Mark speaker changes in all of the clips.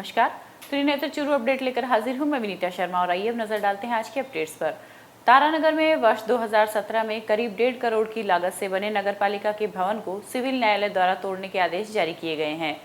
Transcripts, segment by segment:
Speaker 1: नमस्कार, त्रिनेत्र चूरू अपडेट लेकर हाजिर हूं मैं विनीता शर्मा और आइए अब नजर डालते हैं आज के अपडेट्स पर। तारानगर में वर्ष 2017 में करीब 1.5 करोड़ की लागत से बने नगरपालिका के भवन को सिविल न्यायालय द्वारा तोड़ने के आदेश जारी किए गए हैं।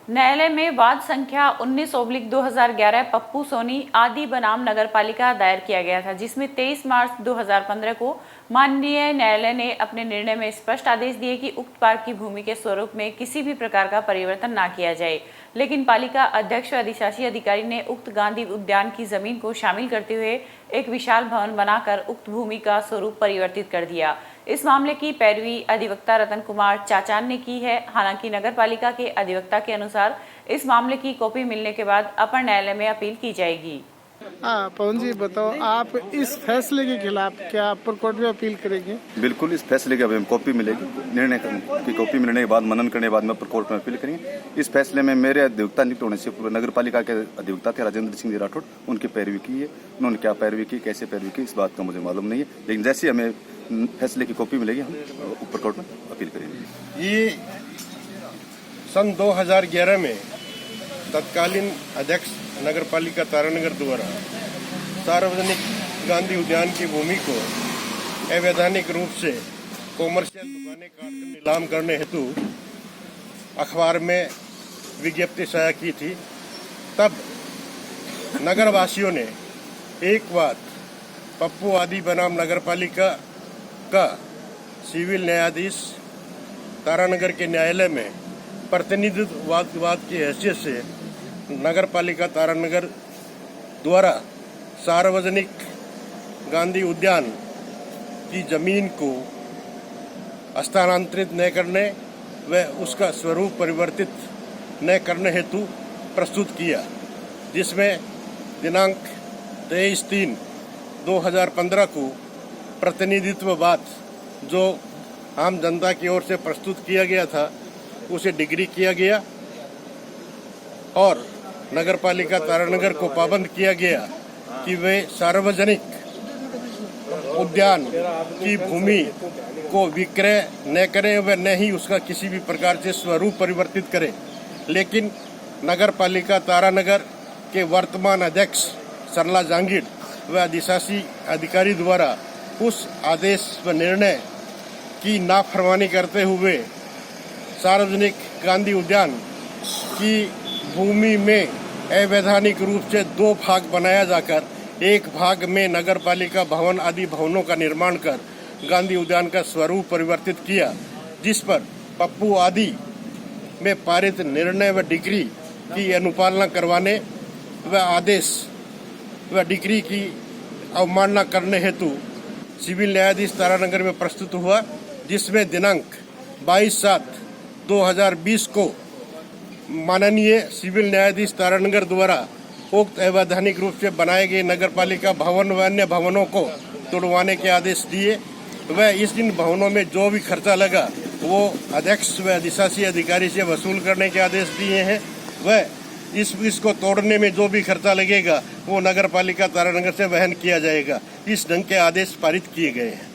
Speaker 1: न्यायालय में वाद संख्या 19/2011 पप्पू सोनी आदि बनाम नगरपालिका दायर किया गया था, जिसमें 23 मार्च 2015 को माननीय न्यायालय ने अपने निर्णय में स्पष्ट आदेश दिए कि उक्त पार्क की भूमि के स्वरूप में किसी भी प्रकार का परिवर्तन ना किया जाए। लेकिन पालिका अध्यक्ष व अधिशासी अधिकारी ने उक्त गांधी उद्यान की जमीन को शामिल करते हुए एक विशाल भवन बनाकर उक्त भूमि का स्वरूप परिवर्तित कर दिया। इस मामले की पैरवी अधिवक्ता रतन कुमार चाचान ने की है। हालांकि नगरपालिका के अधिवक्ता के अनुसार इस मामले की कॉपी मिलने के बाद अपर न्यायालय में अपील की जाएगी।
Speaker 2: पवन जी बताओ, आप इस फैसले के खिलाफ क्या अपर कोर्ट में अपील करेंगे?
Speaker 3: बिल्कुल, इस फैसले की हमें कॉपी मिलेगी। निर्णय की कॉपी मिलने के बाद मनन करने के बाद में अपर कोर्ट में अपील करेंगे। इस फैसले में मेरे अधिवक्ता नियुक्त होने से नगर पालिका के अधिवक्ता थे राजेंद्र सिंह राठौड़, उनकी पैरवी की है। उन्होंने क्या पैरवी की, कैसे पैरवी की, इस बात का मुझे मालूम नहीं है, लेकिन जैसे हमें फैसले की कॉपी मिलेगी हम ऊपर कोर्ट में अपील करेंगे।
Speaker 4: ये सन 2011 में तत्कालीन अध्यक्ष नगरपालिका तारानगर द्वारा सार्वजनिक गांधी उद्यान की भूमि को अवैधानिक रूप से कॉमर्शियल दुकानें काटकर नीलाम करने हेतु अखबार में विज्ञप्ति शाया की थी। तब नगरवासियों ने एक बात पप्पू आदि बनाम नगरपालिका का सिविल न्यायाधीश तारानगर के न्यायालय में प्रतिनिधित्व वाद की हैसियत से नगरपालिका तारानगर द्वारा सार्वजनिक गांधी उद्यान की जमीन को हस्तांतरित न करने व उसका स्वरूप परिवर्तित न करने हेतु प्रस्तुत किया, जिसमें दिनांक 23/3/2015 को प्रतिनिधित्ववाद जो आम जनता की ओर से प्रस्तुत किया गया था उसे डिग्री किया गया और नगरपालिका तारानगर को पाबंद किया गया कि वे सार्वजनिक उद्यान की भूमि को विक्रय न करें व न ही उसका किसी भी प्रकार से स्वरूप परिवर्तित करें। लेकिन नगरपालिका तारानगर के वर्तमान अध्यक्ष सरला जहांगीर व अधिशासी अधिकारी द्वारा उस आदेश व निर्णय की नाफरमानी करते हुए सार्वजनिक गांधी उद्यान की भूमि में अवैधानिक रूप से 2 भाग बनाया जाकर एक भाग में नगरपालिका भवन आदि भवनों का निर्माण कर गांधी उद्यान का स्वरूप परिवर्तित किया, जिस पर पप्पू आदि में पारित निर्णय व डिग्री की अनुपालना करवाने व आदेश व डिग्री की अवमानना करने हेतु सिविल न्यायाधीश तारानगर में प्रस्तुत हुआ, जिसमें दिनांक 22/7/2020 को माननीय सिविल न्यायाधीश तारानगर द्वारा उक्त अवैधानिक रूप से बनाए गए नगरपालिका भवन व अन्य भवनों को तोड़वाने के आदेश दिए व इन भवनों में जो भी खर्चा लगा वो अध्यक्ष व अधिशासी अधिकारी से वसूल करने के आदेश दिए हैं व इसको तोड़ने में जो भी खर्चा लगेगा वो नगरपालिका तारानगर से वहन किया जाएगा। इस ढंग के आदेश पारित किए गए हैं।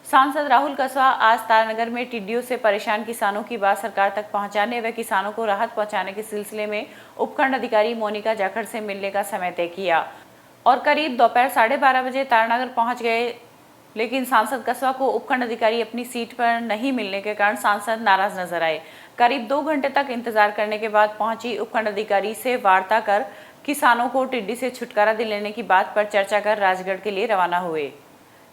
Speaker 1: सांसद राहुल कसवा आज तारानगर में टिड्डियों से परेशान किसानों की बात सरकार तक पहुंचाने व किसानों को राहत पहुंचाने के सिलसिले में उपखंड अधिकारी मोनिका जाखड़ से मिलने का समय तय किया और करीब दोपहर 12:30 बजे तारानगर पहुंच गए। लेकिन सांसद कसवा को उपखंड अधिकारी अपनी सीट पर नहीं मिलने के कारण सांसद नाराज नजर आए। करीब 2 घंटे तक इंतजार करने के बाद पहुंची उपखंड अधिकारी से वार्ता कर किसानों को टिड्डी से छुटकारा दिलाने की बात पर चर्चा कर राजगढ़ के लिए रवाना हुए।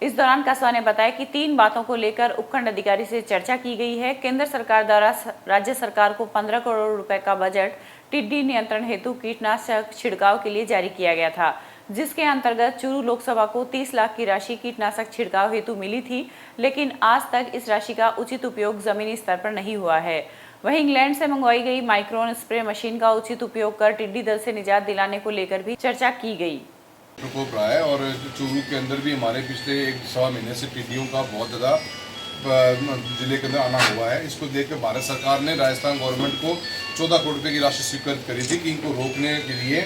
Speaker 1: इस दौरान कसवा ने बताया कि 3 बातों को लेकर उपखंड अधिकारी से चर्चा की गई है। केंद्र सरकार द्वारा राज्य सरकार को 15 करोड़ रुपए का बजट टिड्डी नियंत्रण हेतु कीटनाशक छिड़काव के लिए जारी किया गया था, जिसके अंतर्गत चूरू लोकसभा को 30 लाख की राशि कीटनाशक छिड़काव हेतु मिली थी, लेकिन आज तक इस राशि का उचित उपयोग जमीनी स्तर पर नहीं हुआ है। वहीं इंग्लैंड से मंगवाई गई माइक्रोन स्प्रे मशीन का उचित उपयोग कर टिड्डी दल से निजात दिलाने को लेकर भी चर्चा की गई।
Speaker 5: प्रकोप रहा है और चूरू के अंदर भी हमारे पिछले 1-1.25 महीने से टिड्डियों का बहुत ज़्यादा जिले के अंदर आना हुआ है। इसको देखकर भारत सरकार ने राजस्थान गवर्नमेंट को 14 करोड़ रुपये की राशि स्वीकृत करी थी कि इनको रोकने के लिए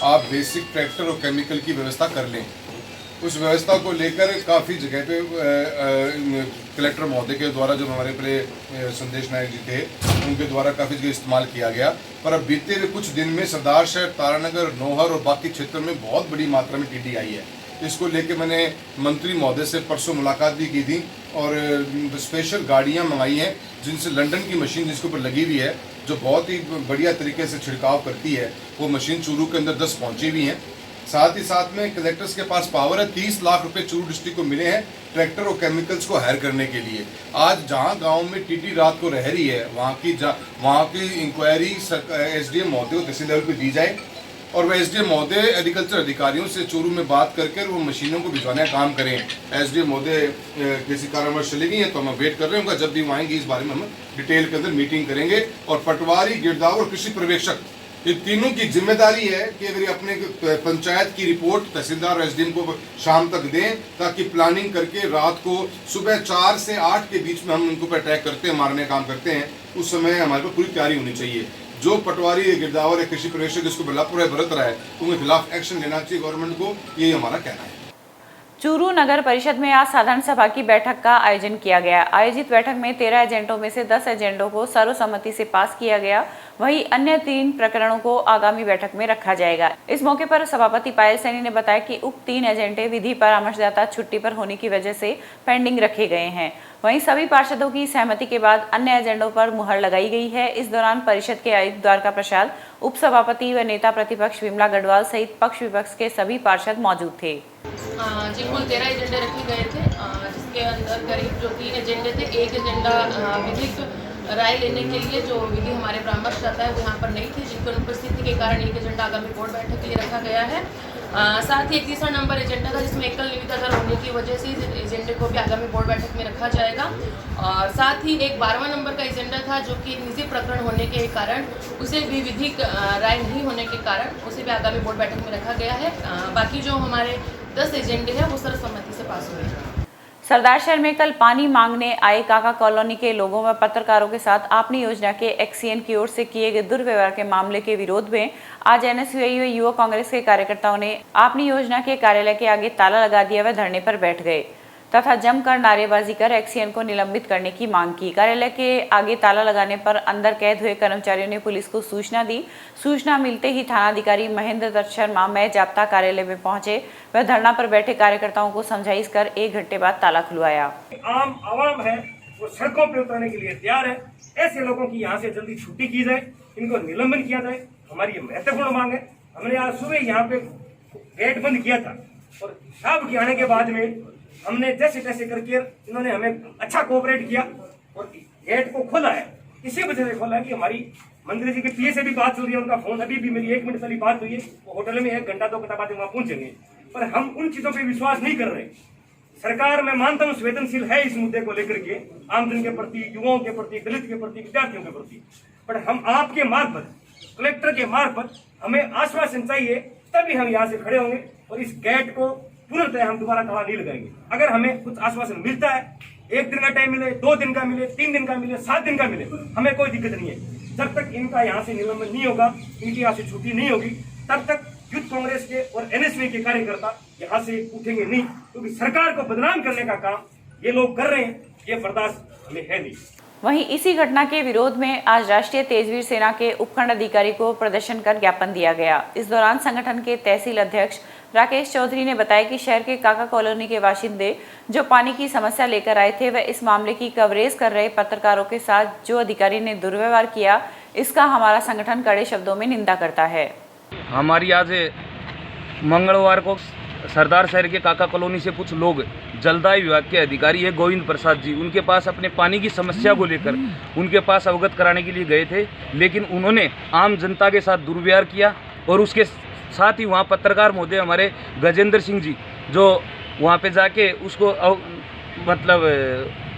Speaker 5: आप बेसिक ट्रैक्टर और केमिकल की व्यवस्था कर लें। उस व्यवस्था को लेकर काफ़ी जगह पे कलेक्टर महोदय के द्वारा, जो हमारे पहले संदेश नायक जी थे, उनके द्वारा काफ़ी जगह इस्तेमाल किया गया। पर अब बीते हुए कुछ दिन में सरदार शहर, तारानगर, नौहर और बाकी क्षेत्रों में बहुत बड़ी मात्रा में टीडी आई है। इसको लेके मैंने मंत्री महोदय से परसों मुलाकात भी की थी और स्पेशल गाड़ियां मंगाई हैं जिनसे लंदन की मशीन जिसके ऊपर लगी हुई है, जो बहुत ही बढ़िया तरीके से छिड़काव करती है, वो मशीन चूरू के अंदर 10 पहुंची हुई हैं। साथ ही साथ में कलेक्टर्स के पास पावर है, 30 लाख रुपए चूरू डिस्ट्रिक्ट को मिले हैं ट्रैक्टर और केमिकल्स को हायर करने के लिए। आज जहां गांव में टीटी रात को रह रही है, वहां की इंक्वायरी एसडीएम महोदय को तहसील लेवल पे दी जाए और वह एसडीएम महोदय एग्रीकल्चर अधिकारियों से चूरू में बात करके वो मशीनों को भिजवाने का काम करें। एसडीएम महोदय किसी कारणवश चले गई हैं, तो हम वेट कर रहे हैं, जब भी वो आएंगे इस बारे में हम डिटेल के अंदर मीटिंग करेंगे। और पटवारी, गिरदावर और कृषि पर्यवेक्षक, ये तीनों की जिम्मेदारी है कि अगर अपने पंचायत की रिपोर्ट तहसीलदार और एसडीएम को शाम तक दें, ताकि प्लानिंग करके रात को सुबह 4 से 8 के बीच में हम उनको पर अटैक करते हैं, मारने का काम करते हैं, उस समय हमारे पास पूरी तैयारी होनी चाहिए। जो पटवारी, गिरदावर या कृषि पर्यवेक्षक जिसको बलापुर बरत रहा है, उनके खिलाफ एक्शन लेना चाहिए गवर्नमेंट को, यही हमारा कहना है।
Speaker 1: चूरू नगर परिषद में आज साधारण सभा की बैठक का आयोजन किया गया। आयोजित बैठक में 13 एजेंडों में से 10 एजेंडों को सर्वसम्मति से पास किया गया, वहीं अन्य 3 प्रकरणों को आगामी बैठक में रखा जाएगा। इस मौके पर सभापति पायल सैनी ने बताया कि उक्त 3 एजेंडे विधि परामर्शदाता छुट्टी पर होने की वजह से पेंडिंग रखे गए हैं। वहीं सभी पार्षदों की सहमति के बाद अन्य एजेंडों पर मुहर लगाई गई है। इस दौरान परिषद के आयुक्त द्वारका प्रसाद, उप सभापति व नेता प्रतिपक्ष विमला गढ़वाल सहित पक्ष विपक्ष के सभी पार्षद मौजूद थे।
Speaker 6: जी, कुल 13 एजेंडे रखे गए थे, जिसके अंदर करीब जो 3 एजेंडे थे, एक एजेंडा विधिक राय लेने के लिए जो विधि हमारे परामर्श जाता है वो यहाँ पर नहीं थी, जिसकी अनुपस्थिति के कारण एक एजेंडा आगामी बोर्ड बैठक के लिए रखा गया है। साथ ही एक तीसरा नंबर एजेंडा था जिसमें एकल निविदा दर होने की वजह से इस एजेंडे को भी आगामी बोर्ड बैठक में रखा जाएगा। और साथ ही एक 12वां नंबर का एजेंडा था जो कि निजी प्रकरण होने के कारण उसे भी विधिक राय नहीं होने के कारण उसे भी आगामी बोर्ड बैठक में रखा गया है। बाकी जो हमारे 10 एजेंडे हैं वो सर्वसम्मति से पास हुए हैं।
Speaker 1: सरदार शहर में कल पानी मांगने आए काका कॉलोनी के लोगों व पत्रकारों के साथ आपनी योजना के एक्सीएन की ओर से किए गए दुर्व्यवहार के मामले के विरोध में आज एनएसयूआई व युवा कांग्रेस के कार्यकर्ताओं ने आपनी योजना के कार्यालय के आगे ताला लगा दिया व धरने पर बैठ गए तथा जमकर नारेबाजी कर एक्सीएन को निलंबित करने की मांग की। कार्यालय के आगे ताला लगाने पर अंदर कैद हुए कर्मचारियों ने पुलिस को सूचना दी। सूचना मिलते ही थानाधिकारी महेंद्र दत्त शर्मा मैं जाप्ता कार्यालय में पहुंचे व धरना पर बैठे कार्यकर्ताओं को समझाइश कर 1 घंटे बाद ताला खुलवाया।
Speaker 7: आम आवाम है वो सड़कों पर उतरने के लिए तैयार है। ऐसे लोगों की यहाँ से जल्दी छुट्टी की जाए, इनको निलंबन किया जाए, हमारी ये महत्वपूर्ण मांग है। हमने आज सुबह यहाँ पे गेट बंद किया था और साहब के आने के बाद में हमने जैसे तैसे करके इन्होंने हमें अच्छा कोऑपरेट किया और गेट को खोला है। इसी वजह से खोला है कि हमारी मंत्री जी के पीए से भी बात चल रही है, उनका फोन अभी भी मेरी 1 मिनट वाली बात हुई है, वो होटल में 1 घंटा 2 घंटा बाद वहां पहुंचेंगे। पर हम उन चीजों पर विश्वास नहीं कर रहे। सरकार मैं मानता हूँ संवेदनशील है इस मुद्दे को लेकर के, आमजन के प्रति, युवाओं के प्रति, दलित के प्रति, विद्यार्थियों के प्रति। पर हम आपके मार्फत, कलेक्टर के मार्फत हमें आश्वासन चाहिए, तभी हम यहाँ से खड़े होंगे और इस गेट को पूर्णतः हम दोबारा ताला नहीं लगाएंगे। अगर हमें कुछ आश्वासन मिलता है, 1 दिन का टाइम मिले, 2 दिन का मिले, 3 दिन का मिले, 7 दिन का मिले, हमें कोई दिक्कत नहीं है। जब तक इनका यहाँ से निलंबन नहीं होगा, इनकी यहाँ से छुट्टी नहीं होगी, तब तक यूथ कांग्रेस के और एनएसयूआई के कार्यकर्ता यहाँ से उठेंगे नहीं, क्योंकि सरकार को बदनाम करने का काम ये लोग कर रहे हैं, ये बर्दाश्त हमें है नहीं।
Speaker 1: वहीं इसी घटना के विरोध में आज राष्ट्रीय तेजवीर सेना के उपखंड अधिकारी को प्रदर्शन कर ज्ञापन दिया गया। इस दौरान संगठन के तहसील अध्यक्ष राकेश चौधरी ने बताया कि शहर के काका कॉलोनी के बाशिंदे जो पानी की समस्या लेकर आए थे, वह इस मामले की कवरेज कर रहे पत्रकारों के साथ जो अधिकारी ने दुर्व्यवहार किया, इसका हमारा संगठन कड़े शब्दों में निंदा करता है।
Speaker 8: हमारी आज मंगलवार को सरदार शहर के काका कॉलोनी से कुछ लोग जलदाय विभाग के अधिकारी है गोविंद प्रसाद जी, उनके पास अपने पानी की समस्या को लेकर उनके पास अवगत कराने के लिए गए थे, लेकिन उन्होंने आम जनता के साथ दुर्व्यवहार किया और उसके साथ ही वहाँ पत्रकार महोदय हमारे गजेंद्र सिंह जी जो वहाँ पे जाके उसको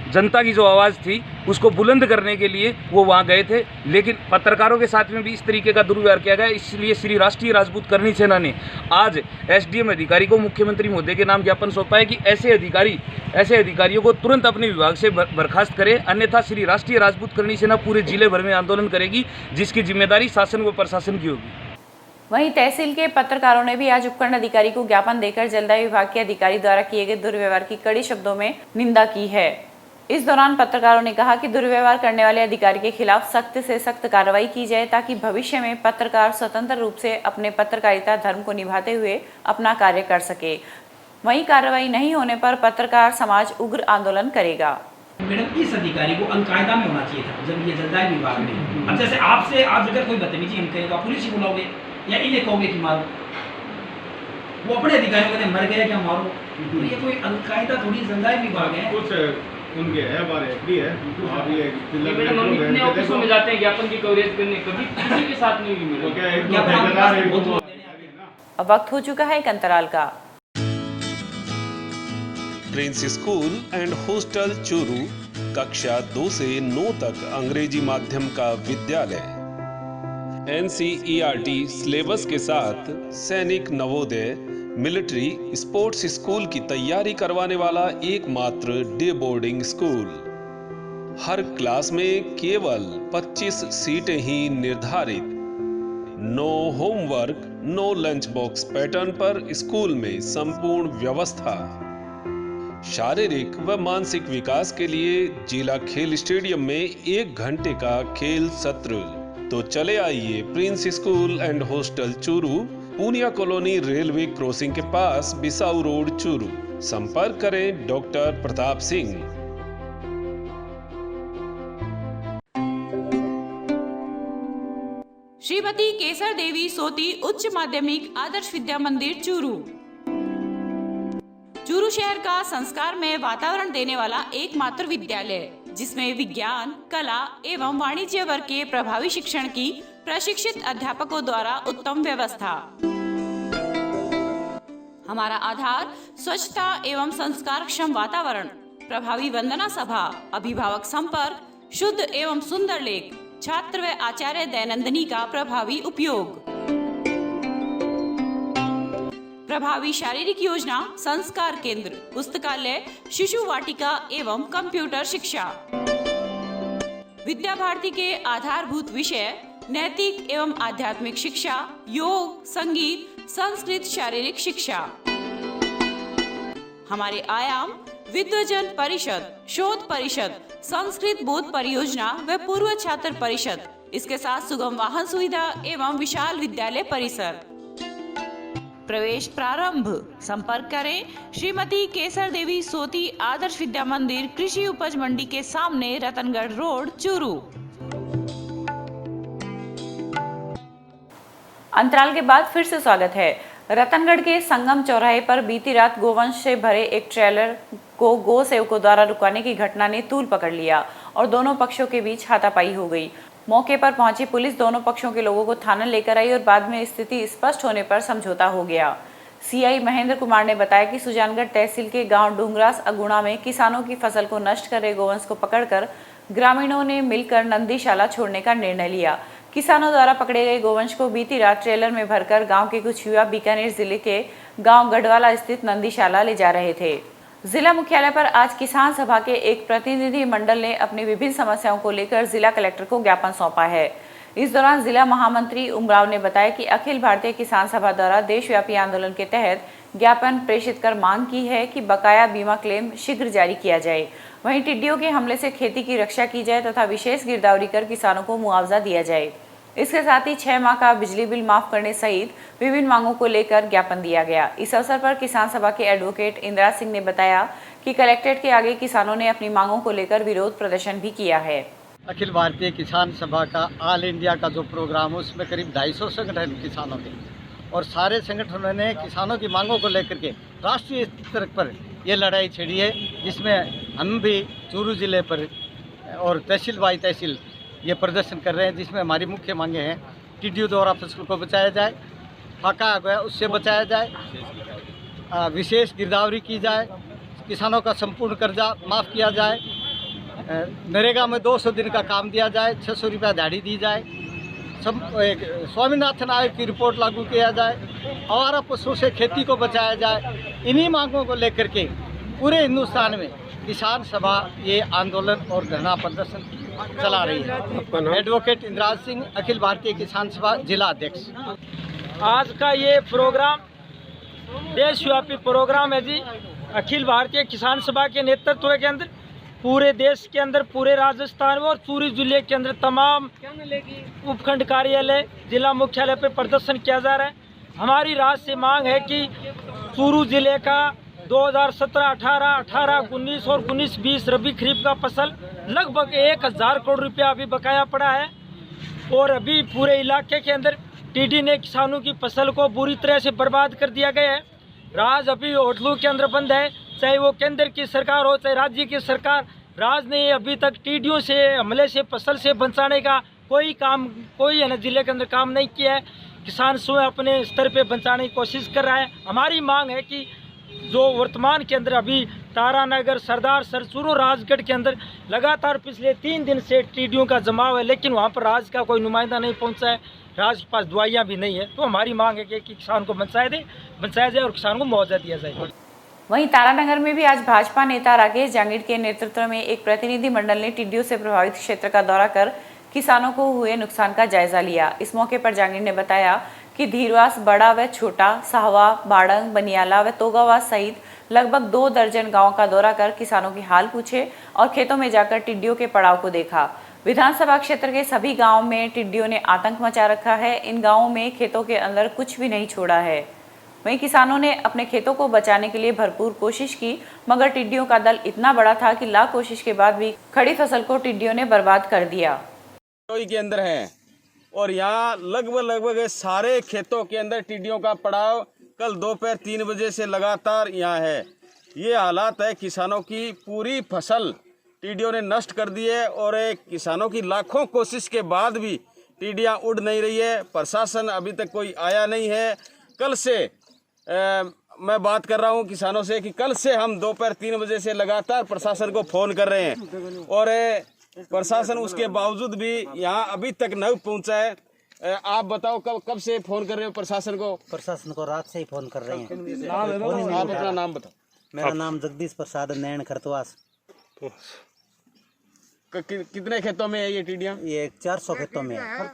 Speaker 8: जनता की जो आवाज़ थी उसको बुलंद करने के लिए वो वहाँ गए थे, लेकिन पत्रकारों के साथ में भी इस तरीके का दुर्व्यवहार किया गया। इसलिए श्री राष्ट्रीय राजपूत करनी सेना ने आज एसडीएम अधिकारी को मुख्यमंत्री महोदय के नाम ज्ञापन सौंपा है कि ऐसे अधिकारियों को तुरंत अपने विभाग से बर्खास्त करें, अन्यथा श्री राष्ट्रीय राजपूत करनी सेना पूरे जिले भर में आंदोलन करेगी, जिसकी जिम्मेदारी शासन व प्रशासन की होगी।
Speaker 1: वहीं तहसील के पत्रकारों ने भी आज उपखंड अधिकारी को ज्ञापन देकर जलदाय विभाग के अधिकारी द्वारा किए गए दुर्व्यवहार की कड़ी शब्दों में निंदा की है। इस दौरान पत्रकारों ने कहा कि दुर्व्यवहार करने वाले अधिकारी के खिलाफ सख्त से सख्त कार्रवाई की जाए ताकि भविष्य में पत्रकार स्वतंत्र रूप से अपने पत्रकारिता धर्म को निभाते हुए अपना कार्य कर सके। वहीं कार्रवाई नहीं होने पर पत्रकार समाज उग्र आंदोलन करेगा।
Speaker 9: मैडम, इस अधिकारी को अलकायदा में होना चाहिए था जब ये जलदाय विभाग में। अब जैसे आपसे आज अगर कोई बदतमीजी हम करेगा, पुलिस ही बुलाओगे या इन्हें कहोगे कि मारो? वो अपने अधिकारियों कहते मर गया क्या मारो? तो ये कोई अलकायदा थोड़ी जलदाय विभाग है।
Speaker 10: कुछ उनके है बारे एफडी है। आप ये
Speaker 8: मैडम हम इतने ऑफिसों में जाते हैं ज्ञापन की कवरेज करने, कभी किसी के साथ नहीं हुई
Speaker 10: तो क्या एक
Speaker 8: मेरे।
Speaker 1: अब वक्त हो चुका है एक अंतराल का।
Speaker 11: Prince school and hostel Churu कक्षा 2 से 9 तक अंग्रेजी माध्यम का विद्यालय। NCERT सिलेबस के साथ सैनिक, नवोदय, मिलिट्री, स्पोर्ट्स स्कूल की तैयारी करवाने वाला एकमात्र डे बोर्डिंग स्कूल। हर क्लास में केवल 25 सीटें ही निर्धारित। No homework, no lunch box pattern पर स्कूल में संपूर्ण व्यवस्था। शारीरिक व मानसिक विकास के लिए जिला खेल स्टेडियम में 1 घंटे का खेल सत्र। तो चले आइए Prince school and hostel Churu, Poonia colony, railway crossing के पास, बिसाऊ रोड, चूरू। संपर्क करें डॉक्टर प्रताप सिंह।
Speaker 1: श्रीमती केसर देवी सोती उच्च माध्यमिक आदर्श विद्या मंदिर चूरू। चूरू शहर का संस्कार में वातावरण देने वाला एकमात्र विद्यालय, जिसमें विज्ञान, कला एवं वाणिज्य वर्ग के प्रभावी शिक्षण की प्रशिक्षित अध्यापकों द्वारा उत्तम व्यवस्था। हमारा आधार स्वच्छता एवं संस्कारक्षम वातावरण, प्रभावी वंदना सभा, अभिभावक संपर्क, शुद्ध एवं सुंदर लेख, छात्र व आचार्य दैनंदिनी का प्रभावी उपयोग, प्रभावी शारीरिक योजना, संस्कार केंद्र, पुस्तकालय, शिशु वाटिका एवं कंप्यूटर शिक्षा। विद्या भारती के आधारभूत विषय नैतिक एवं आध्यात्मिक शिक्षा, योग, संगीत, संस्कृत, शारीरिक शिक्षा। हमारे आयाम विद्वजन परिषद, शोध परिषद, संस्कृत बोध परियोजना व पूर्व छात्र परिषद, इसके साथ सुगम वाहन सुविधा एवं विशाल विद्यालय परिसर। प्रवेश प्रारंभ। संपर्क करें श्रीमती केसर देवी सोती आदर्श विद्या मंदिर, कृषि उपज मंडी के सामने, रतनगढ़ रोड, चूरू। अंतराल के बाद फिर से स्वागत है। रतनगढ़ के संगम चौराहे पर बीती रात गोवंश से भरे एक ट्रेलर को गो सेवकों द्वारा रुकवाने की घटना ने तूल पकड़ लिया और दोनों पक्षों के बीच हाथापाई हो गई। मौके पर पहुंची पुलिस दोनों पक्षों के लोगों को थाना लेकर आई और बाद में स्थिति स्पष्ट होने पर समझौता हो गया। सीआई महेंद्र कुमार ने बताया कि सुजानगढ़ तहसील के गांव डूंगरास अगुणा में किसानों की फसल को नष्ट कर रहे गोवंश को पकड़कर ग्रामीणों ने मिलकर नंदीशाला छोड़ने का निर्णय लिया। किसानों द्वारा पकड़े गए गोवंश को बीती रात ट्रेलर में भरकर गांव के कुछ युवा बीकानेर जिले के गांव गढ़वाला स्थित नंदीशाला ले जा रहे थे। जिला मुख्यालय पर आज किसान सभा के एक प्रतिनिधि मंडल ने अपनी विभिन्न समस्याओं को लेकर जिला कलेक्टर को ज्ञापन सौंपा है। इस दौरान जिला महामंत्री उमराव ने बताया कि अखिल भारतीय किसान सभा द्वारा देशव्यापी आंदोलन के तहत ज्ञापन प्रेषित कर मांग की है कि बकाया बीमा क्लेम शीघ्र जारी किया जाए। वहीं टिड्डियों के हमले से खेती की रक्षा की जाए तथा विशेष गिरदावरी कर किसानों को मुआवजा दिया जाए। इसके साथ ही 6 माह का बिजली बिल माफ करने सहित विभिन्न मांगों को लेकर ज्ञापन दिया गया। इस अवसर पर किसान सभा के एडवोकेट इंदिरा सिंह ने बताया कि कलेक्ट्रेट के आगे किसानों ने अपनी मांगों को लेकर विरोध प्रदर्शन भी किया है।
Speaker 12: अखिल भारतीय किसान सभा का ऑल इंडिया का जो प्रोग्राम है उसमें करीब 250 संगठन किसानों के और सारे संगठनों ने किसानों की मांगों को लेकर के राष्ट्रीय स्तर पर ये लड़ाई छेड़ी है, जिसमें हम भी चूरू जिले पर और तहसील बाई तहसील ये प्रदर्शन कर रहे हैं। जिसमें हमारी मुख्य मांगे हैं टिड्डियों द्वारा फसल को बचाया जाए, फाका आ गया उससे बचाया जाए, विशेष गिरदावरी की जाए, किसानों का संपूर्ण कर्जा माफ़ किया जाए, नरेगा में 200 दिन का काम दिया जाए, 600 रुपया दिहाड़ी दी जाए, स्वामीनाथन आयोग की रिपोर्ट लागू किया जाए, आवारा पशुओं से खेती को बचाया जाए। इन्हीं मांगों को लेकर के पूरे हिंदुस्तान में किसान सभा ये आंदोलन और धरना प्रदर्शन चला रही है। एडवोकेट इंदिरा सिंह, अखिल भारतीय किसान सभा जिला अध्यक्ष।
Speaker 13: आज का ये प्रोग्राम देशव्यापी प्रोग्राम है जी। अखिल भारतीय किसान सभा के नेतृत्व के अंदर पूरे देश के अंदर, पूरे राजस्थान में और चूरू जिले के अंदर तमाम उपखंड कार्यालय, जिला मुख्यालय पर प्रदर्शन किया जा रहा है। हमारी राष्ट्रीय मांग है कि चूरू जिले का 2017, 18, 19 और 19-20 रबी खरीफ का फसल लगभग 1000 करोड़ रुपया अभी बकाया पड़ा है और अभी पूरे इलाके के अंदर टीडी ने किसानों की फसल को बुरी तरह से बर्बाद कर दिया गया है। राज अभी होटलों के अंदर बंद है, चाहे वो केंद्र की सरकार हो चाहे राज्य की सरकार। राज ने अभी तक टीडियों से हमले से फसल से बचाने का कोई है ना जिले के अंदर काम नहीं किया है। किसान स्वयं अपने स्तर पे बचाने की कोशिश कर रहा है। हमारी मांग है कि जो वर्तमान के अंदर अभी तारानगर, सरदार सरचूरू, राजगढ़ के अंदर लगातार पिछले 3 दिन से टीडियों का जमाव है, लेकिन वहाँ पर राज का कोई नुमाइंदा नहीं पहुँचा है। राज के पास दवाइयाँ भी नहीं है। तो हमारी मांग है कि किसान को बचाया जाए और किसान को मुआवजा दिया जाए।
Speaker 1: वहीं तारानगर में भी आज भाजपा नेता राकेश जांगीड़ के नेतृत्व में एक प्रतिनिधि मंडल ने टिड्डियों से प्रभावित क्षेत्र का दौरा कर किसानों को हुए नुकसान का जायजा लिया। इस मौके पर जांगीड़ ने बताया कि धीरवास, बड़ा व छोटा, साहवा, बाड़ंग, बनियाला व तोगावास सहित लगभग 2 दर्जन गाँव का दौरा कर किसानों के हाल पूछे और खेतों में जाकर टिड्डियों के पड़ाव को देखा। विधानसभा क्षेत्र के सभी गाँव में टिड्डियों ने आतंक मचा रखा है। इन गाँवों में खेतों के अंदर कुछ भी नहीं छोड़ा है। वहीं किसानों ने अपने खेतों को बचाने के लिए भरपूर कोशिश की, मगर टिड्डियों का दल इतना बड़ा था कि लाख कोशिश के बाद भी खड़ी फसल को टिड्डियों ने बर्बाद कर दिया।
Speaker 10: के अंदर है और यहाँ लगभग सारे खेतों के अंदर टिड्डियों का पड़ाव कल दोपहर 3 बजे से लगातार यहाँ है। ये हालात है, किसानों की पूरी फसल टिड्डियों ने नष्ट कर दी है और किसानों की लाखों कोशिश के बाद भी टिड्डियाँ उड़ नहीं रही है। प्रशासन अभी तक कोई आया नहीं है। कल से मैं बात कर रहा हूं किसानों से कि कल से हम दोपहर 3 बजे से लगातार प्रशासन को फोन कर रहे हैं और प्रशासन उसके बावजूद भी यहां अभी तक नहीं पहुंचा है। आप बताओ कब से फोन कर रहे हो प्रशासन को?
Speaker 14: प्रशासन को रात से ही फोन कर रहे हैं।
Speaker 10: आप अपना नाम बताओ।
Speaker 14: मेरा नाम जगदीश प्रसाद, नैन खरतवास।
Speaker 10: कितने खेतों में है ये टिड्डियां?
Speaker 14: ये 400 खेतों में है।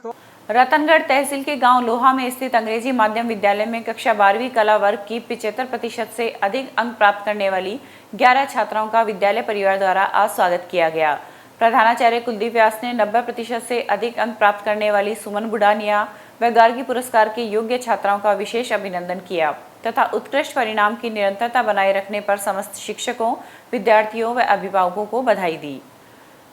Speaker 1: रतनगढ़ तहसील के गांव लोहा में स्थित अंग्रेजी माध्यम विद्यालय में कक्षा 12वीं कला वर्ग की 75% से अधिक अंक प्राप्त करने वाली 11 छात्राओं का विद्यालय परिवार द्वारा आज स्वागत किया गया। प्रधानाचार्य कुलदीप व्यास ने 90% से अधिक अंक प्राप्त करने वाली सुमन बुढ़ानिया व गार्गी पुरस्कार के योग्य छात्राओं का विशेष अभिनंदन किया तथा उत्कृष्ट परिणाम की निरंतरता बनाए रखने पर समस्त शिक्षकों, विद्यार्थियों व अभिभावकों को बधाई दी।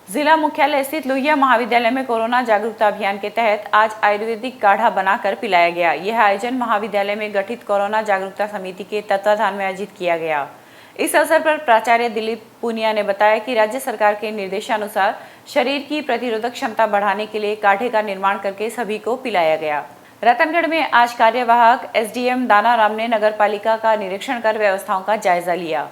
Speaker 1: जिला मुख्यालय स्थित लोहिया महाविद्यालय में कोरोना जागरूकता अभियान के तहत आज आयुर्वेदिक काढ़ा बनाकर पिलाया गया। यह आयोजन महाविद्यालय में गठित कोरोना जागरूकता समिति के तत्वाधान में आयोजित किया गया। इस अवसर पर प्राचार्य दिलीप पुनिया ने बताया कि राज्य सरकार के निर्देशानुसार शरीर की प्रतिरोधक क्षमता बढ़ाने के लिए काढ़े का निर्माण करके सभी को पिलाया गया। रतनगढ़ में आज कार्यवाहक एसडीएम दाना राम ने नगर पालिका का निरीक्षण कर व्यवस्थाओं का जायजा लिया।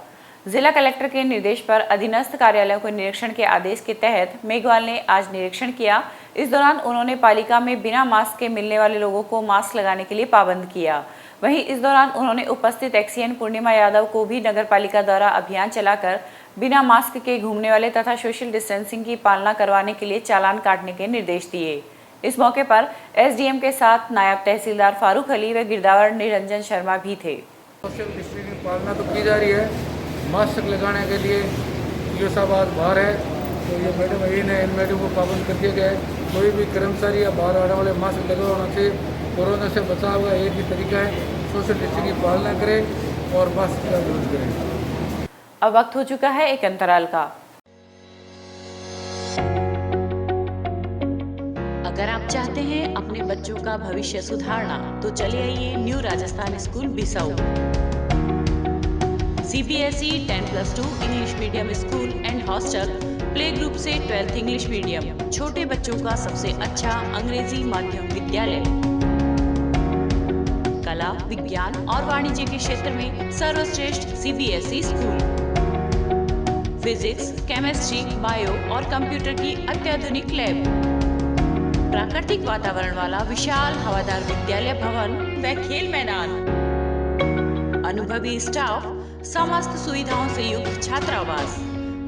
Speaker 1: जिला कलेक्टर के निर्देश पर अधीनस्थ कार्यालयों को निरीक्षण के आदेश के तहत मेघवाल ने आज निरीक्षण किया। इस दौरान उन्होंने पालिका में बिना मास्क के मिलने वाले लोगों को मास्क लगाने के लिए पाबंद किया। वहीं इस दौरान उन्होंने उपस्थित एक्सीएन पूर्णिमा यादव को भी नगर पालिका द्वारा अभियान चलाकर बिना मास्क के घूमने वाले तथा सोशल डिस्टेंसिंग की पालना करवाने के लिए चालान काटने के निर्देश दिए। इस मौके पर एसडीएम के साथ नायब तहसीलदार फारूक अली व गिरदावर निरंजन शर्मा भी थे।
Speaker 15: सोशल डिस्टेंसिंग पालना तो की जा रही है, मास्क लगाने के लिए ये सब आज बाहर है तो ये मैडम इन मैडम को पाबंद कर दिया गया है। कोई भी कर्मचारी या बाहर आने वाले मास्क लगा होना चाहिए। कोरोना से बचाव का एक ही तरीका है, सोशल डिस्टेंसिंग की पालना करें और मास्क का यूज करें।
Speaker 1: अब वक्त हो चुका है एक अंतराल का।
Speaker 16: अगर आप चाहते हैं अपने बच्चों का भविष्य सुधारना तो चले आइए New Rajasthan school Bissau. CBSE 10+2 English medium school and hostel, play group से 12th इंग्लिश मीडियम, छोटे बच्चों का सबसे अच्छा अंग्रेजी माध्यम विद्यालय। कला, विज्ञान और वाणिज्य के क्षेत्र में सर्वश्रेष्ठ CBSE school. Physics, chemistry, bio और कंप्यूटर की अत्याधुनिक लैब। प्राकृतिक वातावरण वाला विशाल हवादार विद्यालय भवन व खेल मैदान। अनुभवी स्टाफ, समस्त सुविधाओं से युक्त छात्रावास,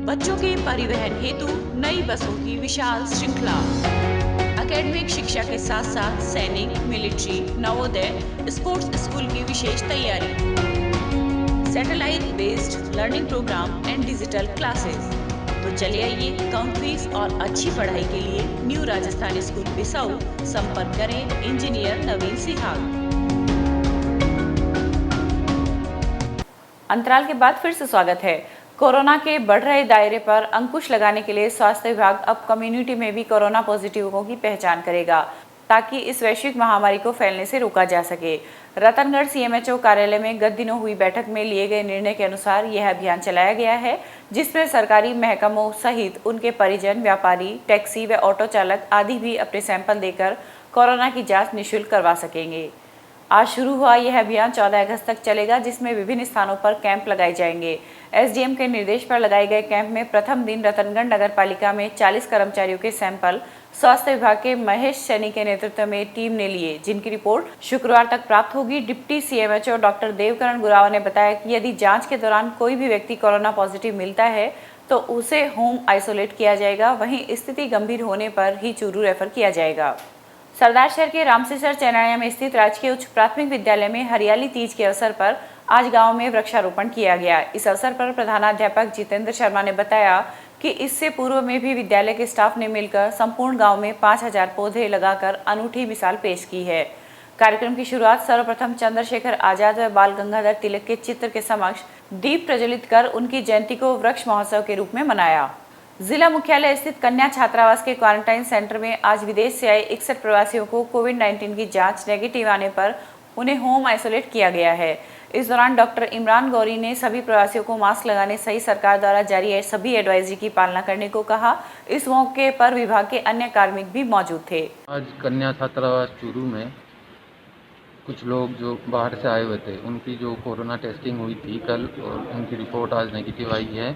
Speaker 16: बच्चों के परिवहन हेतु नई बसों की विशाल श्रृंखला। एकेडमिक शिक्षा के साथ साथ सैनिक, मिलिट्री, नवोदय, स्पोर्ट्स स्कूल की विशेष तैयारी, satellite based learning programme and digital classes. तो चलिए आइए कम फीस और अच्छी पढ़ाई के लिए न्यू राजस्थान स्कूल बिसाऊ संपर्क करें इंजीनियर नवीन सिहाग।
Speaker 1: अंतराल के बाद फिर से स्वागत है। कोरोना के बढ़ रहे दायरे पर अंकुश लगाने के लिए स्वास्थ्य विभाग अब कम्युनिटी में भी कोरोना पॉजिटिवों की पहचान करेगा, ताकि इस वैश्विक महामारी को फैलने से रोका जा सके। रतनगढ़ सीएमएचओ कार्यालय में गत दिनों हुई बैठक में लिए गए निर्णय के अनुसार यह अभियान चलाया गया है, जिसमें सरकारी महकमों सहित उनके परिजन, व्यापारी, टैक्सी व ऑटो चालक आदि भी अपने सैंपल देकर कोरोना की जांच निःशुल्क करवा सकेंगे। आज शुरू हुआ यह अभियान 14 अगस्त तक चलेगा, जिसमें विभिन्न स्थानों पर कैंप लगाए जाएंगे। एसडीएम के निर्देश पर लगाए गए कैंप में प्रथम दिन रतनगढ़ नगर पालिका में 40 कर्मचारियों के सैंपल स्वास्थ्य विभाग के महेश सैनी के नेतृत्व में टीम ने लिए, जिनकी रिपोर्ट शुक्रवार तक प्राप्त होगी। Deputy CMHO doctor Devkaran Gurava ने बताया कि यदि जांच के दौरान कोई भी व्यक्ति कोरोना पॉजिटिव मिलता है तो उसे होम आइसोलेट किया जाएगा, वहीं स्थिति गंभीर होने पर ही चूरू रेफर किया जाएगा। सरदार शहर के रामसीसर चैनाया में स्थित राजकीय उच्च प्राथमिक विद्यालय में हरियाली तीज के अवसर पर आज गांव में वृक्षारोपण किया गया। इस अवसर पर प्रधानाध्यापक जितेंद्र शर्मा ने बताया कि इससे पूर्व में भी विद्यालय के स्टाफ ने मिलकर संपूर्ण गांव में 5000 पौधे लगाकर अनूठी मिसाल पेश की है। कार्यक्रम की शुरुआत सर्वप्रथम चंद्रशेखर आजाद व बाल गंगाधर तिलक के चित्र के समक्ष दीप प्रज्वलित कर उनकी जयंती को वृक्ष महोत्सव के रूप में मनाया। जिला मुख्यालय स्थित कन्या छात्रावास के क्वारंटाइन सेंटर में आज विदेश से आए 61 प्रवासियों को कोविड-19 की जांच नेगेटिव आने पर उन्हें होम आइसोलेट किया गया है। इस दौरान डॉक्टर इमरान गौरी ने सभी प्रवासियों को मास्क लगाने सहित सरकार द्वारा जारी सभी एडवाइजरी की पालना करने को कहा। इस मौके पर विभाग के अन्य कार्मिक भी मौजूद थे।
Speaker 17: आज कन्या छात्रावास चूरू में कुछ लोग जो बाहर से आए हुए थे, उनकी जो कोरोना टेस्टिंग हुई थी कल, और उनकी रिपोर्ट आज नेगेटिव आई है।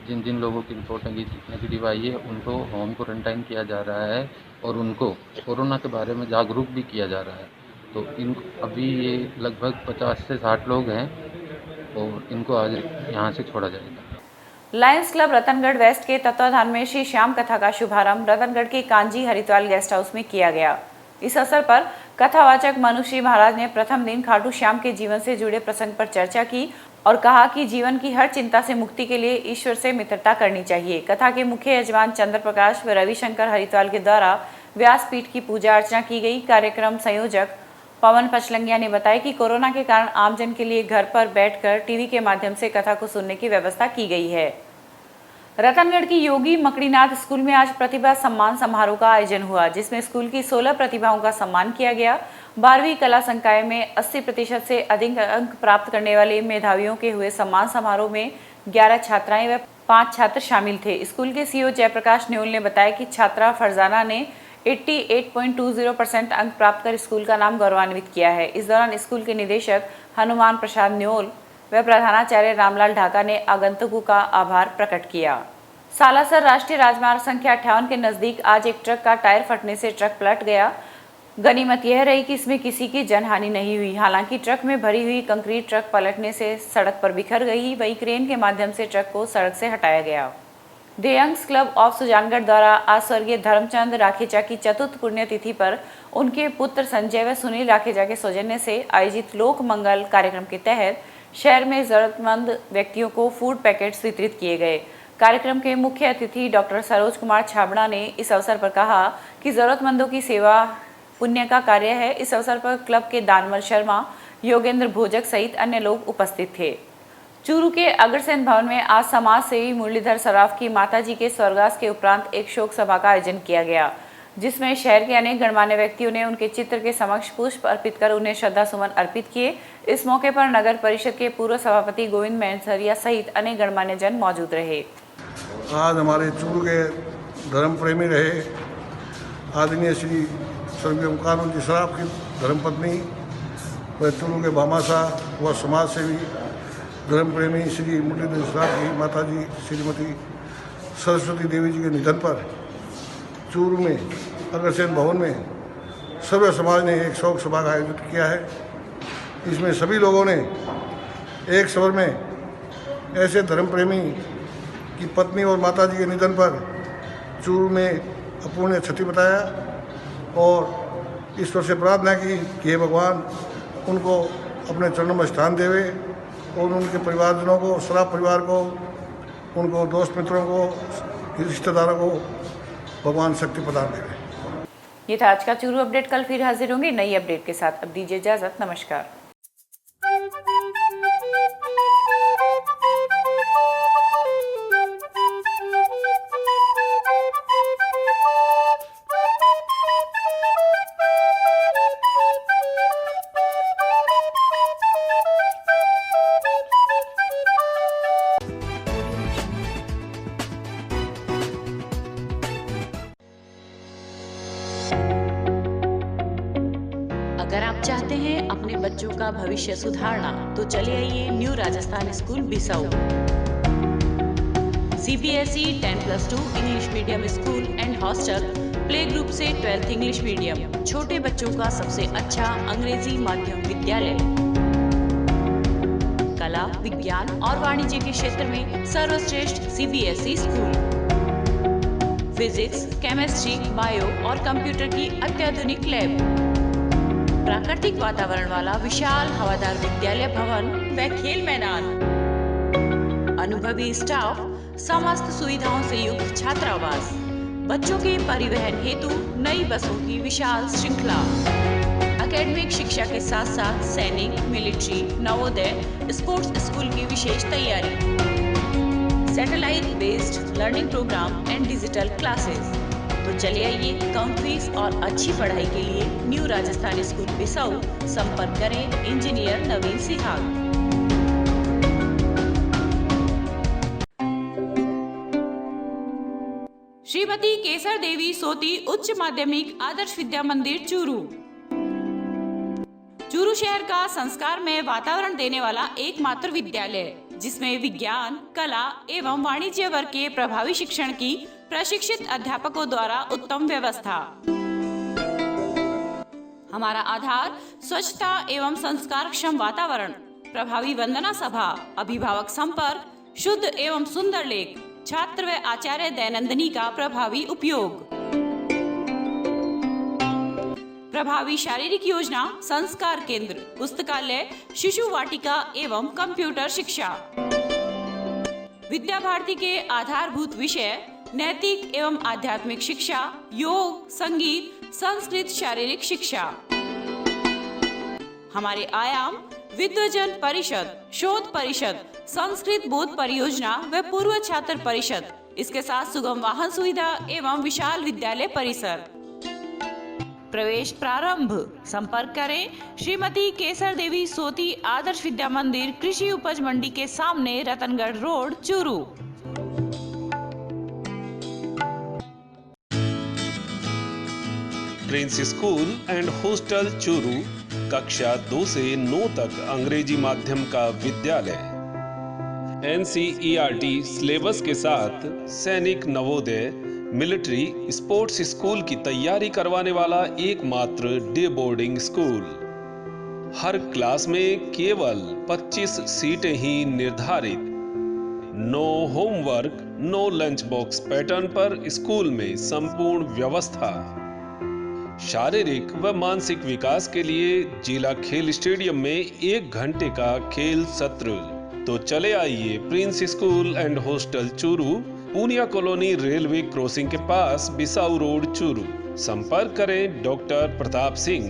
Speaker 17: जिन जिन लोगों की रिपोर्ट नेगेटिव आई है उनको होम क्वारंटाइन किया जा रहा है और उनको कोरोना के बारे में जागरूक भी किया जा रहा है। तो इन अभी ये लगभग 50 से 60 लोग हैं और इनको आज यहाँ से छोड़ा जाएगा।
Speaker 1: लायंस क्लब रतनगढ़ वेस्ट के तत्वाधान में श्री श्याम कथा का शुभारंभ रतनगढ़ के कांजी हरिद्वार गेस्ट हाउस में किया गया। इस अवसर पर कथावाचक मनुश्री महाराज ने प्रथम दिन खाटू श्याम के जीवन से जुड़े प्रसंग पर चर्चा की और कहा कि जीवन की हर चिंता से मुक्ति के लिए ईश्वर से मित्रता करनी चाहिए। कथा के मुख्य यजमान चंद्र प्रकाश व रविशंकर हरिद्वार के द्वारा व्यासपीठ की पूजा अर्चना की गई। कार्यक्रम संयोजक पवन पचलंगिया ने बताया कि कोरोना के कारण आमजन के लिए घर पर बैठकर टीवी के माध्यम से कथा को सुनने की व्यवस्था की गई है। रतनगढ़ की योगी मकड़ीनाथ स्कूल में आज प्रतिभा सम्मान समारोह का आयोजन हुआ, जिसमें स्कूल की 16 प्रतिभाओं का सम्मान किया गया। 12वीं कला संकाय में 80% से अधिक अंक प्राप्त करने वाले मेधावियों के हुए सम्मान समारोह में 11 छात्राएं व 5 छात्र शामिल थे। स्कूल के सीईओ जयप्रकाश न्योल ने बताया कि छात्रा फरजाना ने 88.20% अंक प्राप्त कर स्कूल का नाम गौरवान्वित किया है। इस दौरान स्कूल के निदेशक हनुमान प्रसाद न्योल व प्रधानाचार्य रामलाल ढाका ने आगंतुकों का आभार प्रकट किया। सालासर राष्ट्रीय राजमार्ग संख्या 58 के नजदीक आज एक ट्रक का टायर फटने से ट्रक पलट गया। गनीमत यह रही कि इसमें किसी की जनहानि नहीं हुई। हालांकि ट्रक में भरी हुई कंक्रीट ट्रक पलटने से सड़क पर बिखर गई, वहीं क्रेन के माध्यम से ट्रक को सड़क से हटाया गया। The young's club of Sujangarh द्वारा आज स्वर्गीय धर्मचंद राखेजा की चतुर्थ पुण्यतिथि पर उनके पुत्र संजय व सुनील राखेजा के सौजन्य से आयोजित लोक मंगल कार्यक्रम के तहत शहर में जरूरतमंद व्यक्तियों को फूड पैकेट्स वितरित किए गए। कार्यक्रम के मुख्य अतिथि डॉक्टर सरोज कुमार छाबड़ा ने इस अवसर पर कहा कि जरूरतमंदों की सेवा पुण्य का कार्य है। इस अवसर पर क्लब के दानवर शर्मा, योगेंद्र भोजक सहित अन्य लोग उपस्थित थे। चूरू के अग्रसेन भवन में आज समाज सेवी मुरलीधर सराफ की माताजी के स्वर्गवास के उपरांत एक शोक सभा का आयोजन किया गया, जिसमें शहर के अनेक गणमान्य व्यक्तियों ने उनके चित्र के समक्ष पुष्प अर्पित कर उन्हें श्रद्धा सुमन अर्पित किए। इस मौके पर नगर परिषद के पूर्व सभापति गोविंद मैनसरिया सहित अनेक गणमान्य जन मौजूद रहे।
Speaker 18: आज हमारे चूरू के धर्म प्रेमी रहे आदरणीय श्री स्वर्गीय मुकानंद जी सराफ की धर्मपत्नी व चूरू के भामाशाह व समाज सेवी धर्म प्रेमी श्री मुरलीधर सराफ की माताजी श्रीमती सरस्वती देवी जी के निधन पर चूरू में अग्रसेन भवन में सभ्य समाज ने एक शोक सभा का आयोजित किया है। इसमें सभी लोगों ने एक स्वर में ऐसे धर्म प्रेमी की पत्नी और माताजी के निधन पर चूरू में अपूर्णीय क्षति बताया और ईश्वर से प्रार्थना की कि हे भगवान उनको अपने चरणों में स्थान देवे और उनके परिवारजनों को, शराब परिवार को, उनको दोस्त मित्रों को, रिश्तेदारों को भगवान शक्ति प्रदान करे।
Speaker 1: ये था आज का चूरू अपडेट। कल फिर हाजिर होंगे नई अपडेट के साथ। अब दीजिए इजाजत। नमस्कार।
Speaker 16: अगर आप चाहते हैं अपने बच्चों का भविष्य सुधारना तो चले आइए New Rajasthan school Bissau. CBSE 10+2 English medium school and hostel, play group से 12th इंग्लिश मीडियम, छोटे बच्चों का सबसे अच्छा अंग्रेजी माध्यम विद्यालय। कला, विज्ञान और वाणिज्य के क्षेत्र में सर्वश्रेष्ठ CBSE school. Physics, chemistry, bio और कंप्यूटर की अत्याधुनिक लैब। प्राकृतिक वातावरण वाला विशाल हवादार विद्यालय भवन व खेल मैदान। अनुभवी स्टाफ, समस्त सुविधाओं से युक्त छात्रावास, बच्चों के परिवहन हेतु नई बसों की विशाल श्रृंखला। एकेडमिक शिक्षा के साथ साथ सैनिक, मिलिट्री, नवोदय, स्पोर्ट्स स्कूल की विशेष तैयारी। Satellite based learning programme and digital classes. तो चले आइए कम फीस और अच्छी पढ़ाई के लिए न्यू राजस्थान स्कूल बिसाऊ। संपर्क करें इंजीनियर नवीन सिहाग।
Speaker 1: श्रीमती केसर देवी सोती उच्च माध्यमिक आदर्श विद्या मंदिर चूरू। चूरू शहर का संस्कार में वातावरण देने वाला एकमात्र विद्यालय, जिसमें विज्ञान, कला एवं वाणिज्य वर्ग के प्रभावी शिक्षण की प्रशिक्षित अध्यापकों द्वारा उत्तम व्यवस्था। हमारा आधार स्वच्छता एवं संस्कारक्षम वातावरण, प्रभावी वंदना सभा, अभिभावक संपर्क, शुद्ध एवं सुंदर लेख, छात्र व आचार्य दैनंदिनी का प्रभावी उपयोग, प्रभावी शारीरिक योजना, संस्कार केंद्र, पुस्तकालय, शिशु वाटिका एवं कंप्यूटर शिक्षा। विद्या भारती के आधारभूत विषय नैतिक एवं आध्यात्मिक शिक्षा, योग, संगीत, संस्कृत शारीरिक शिक्षा। हमारे आयाम विद्वजन परिषद, शोध परिषद, संस्कृत बोध परियोजना व पूर्व छात्र परिषद, इसके साथ सुगम वाहन सुविधा एवं विशाल विद्यालय परिसर। प्रवेश प्रारंभ। संपर्क करें श्रीमती केसर देवी सोती आदर्श विद्या मंदिर, कृषि उपज मंडी के सामने, Ratangarh road, Churu.
Speaker 11: Prince school and hostel Churu, कक्षा 2 से 9 तक अंग्रेजी माध्यम का विद्यालय। NCERT सिलेबस के साथ सैनिक, नवोदय, मिलिट्री, स्पोर्ट्स स्कूल की तैयारी करवाने वाला एकमात्र डे बोर्डिंग स्कूल। हर क्लास में केवल 25 सीटें ही निर्धारित। No homework, no lunch box pattern पर स्कूल में संपूर्ण व्यवस्था। शारीरिक व मानसिक विकास के लिए जिला खेल स्टेडियम में 1 घंटे का खेल सत्र। तो चले आइए Prince school and hostel Churu, Poonia colony, railway crossing के पास, बिसाऊ रोड, चूरू। संपर्क करें डॉक्टर प्रताप सिंह।